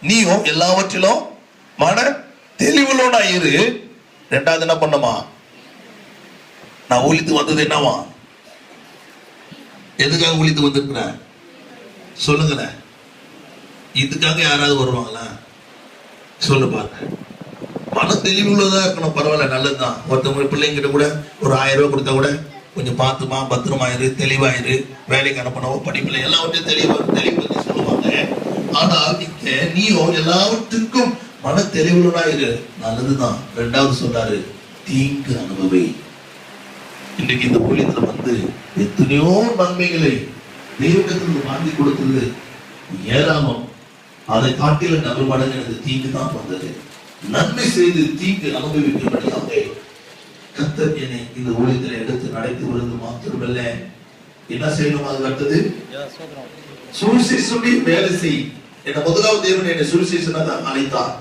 நீயும் எல்லாவற்றிலும் மன தெளிவுள்ளோட இரு. ரெண்டாவது என்ன பண்ணுமா, நான் ஊழித்து வந்தது என்னவா, எதுக்காக ஊழித்து வந்திருக்கிறேன் சொல்லுங்களேன். இதுக்காக யாராவது வருவாங்களா சொல்லு பாருங்க. மன தெளிவுள்ளதா இருக்கணும், பரவாயில்ல, நல்லதுதான். ஒருத்தவங்க பிள்ளைங்கிட்ட கூட ஒரு 1000 ரூபாய் கொடுத்தா கூட கொஞ்சம் பார்த்துமா, பத்திரமாயிரு, தெளிவாயிரு, வேலைக்கு அனுப்பணும், படிப்பில்லை, எல்லாவற்றையும் தெளிவு சொல்லுவாங்க. ஆனால் இங்க நீயோ எல்லாவற்றுக்கும் மன தெளிவுள்ளதாயிரு, நல்லதுதான். ரெண்டாவது சொல்றாரு, தீங்கு அனுபவி. இன்றைக்கு இந்த ஊழியத்துல வந்து எத்தனையோ நன்மைகளை தெய்வத்திலிருந்து வாங்கி கொடுத்தது ஏராளம். அதை காட்டில நபர் மடங்கு எனக்கு தீங்கு தான் வந்தது. நன்மை செய்து தீங்கு அனுபவிக்கும்படியாக கர்த்தர் என்னை இந்த ஊழியத்தில் எடுத்து நடத்தி வருவது மாத்திரமல்ல, என்ன செய்யணும், அது அடுத்தது சுவிசேஷனுடைய வேலை செய். என்ன முதலாவது தேவன் என்னை சுவிசேஷனாக அழைத்தார்.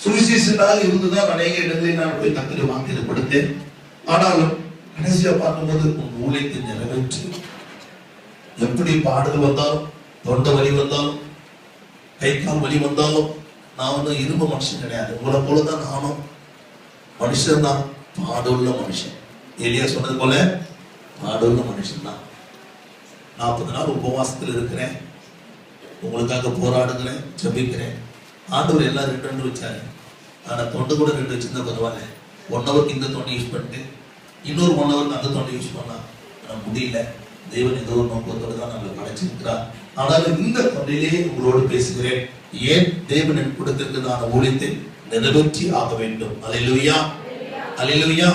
சுவிசேஷனாக இருந்துதான் அநேக இடங்களில் நான் போய் கர்த்தரை வாக்கியப்படுத்தேன். ஆனாலும் கடைசியா பார்க்கும்போது உன் ஊழியத்தை நிறைவேற்றி, எப்படி பாடுகள் வந்தாலும், தொண்டை வலி வந்தாலும், கை கால் வலி வந்தாலும், நான் வந்து இரும்பு மனுஷன் கிடையாது. உங்களை போலதான் நானும் மனுஷன் தான், பாடுள்ள மனுஷன். எலியா சொன்னது போல பாடுள்ள மனுஷன் தான். 40 நாள் உபவாசத்தில் இருக்கிறேன், உங்களுக்காக போராடுகிறேன், ஜெபிக்கிறேன். ஆண்டவர் எல்லாம் 2 வச்சாரு. ஆனா தொண்டு கூட 2 வச்சிருந்தா பரவாயில்ல. 1 ஹவருக்கு இந்த தொண்டை யூஸ் பண்ணிட்டு இன்னொரு 1 ஹவருக்கு அந்த தொண்டை யூஸ் பண்ணா முடியல. தேவன் ஏதோ ஒரு நோக்கத்தோடு தான் நம்மளை படைச்சிருக்கிறார். ஆனாலும் இந்த தொண்டையிலே உங்களோடு பேசுகிறேன். ஏன் தேவன் எனக்கு கொடுத்திருக்கிறதான ஊழியத்தை நிறைவேற்றி ஆக வேண்டும். அல்லேலூயா, அல்லேலூயா.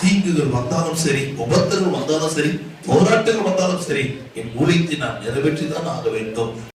தீங்குகள் வந்தாலும் சரி, உபத்திரங்கள் வந்தாலும் சரி, போராட்டங்கள் வந்தாலும் சரி, என் ஊழியத்தை நான் நிறைவேற்றி தான் ஆக வேண்டும்.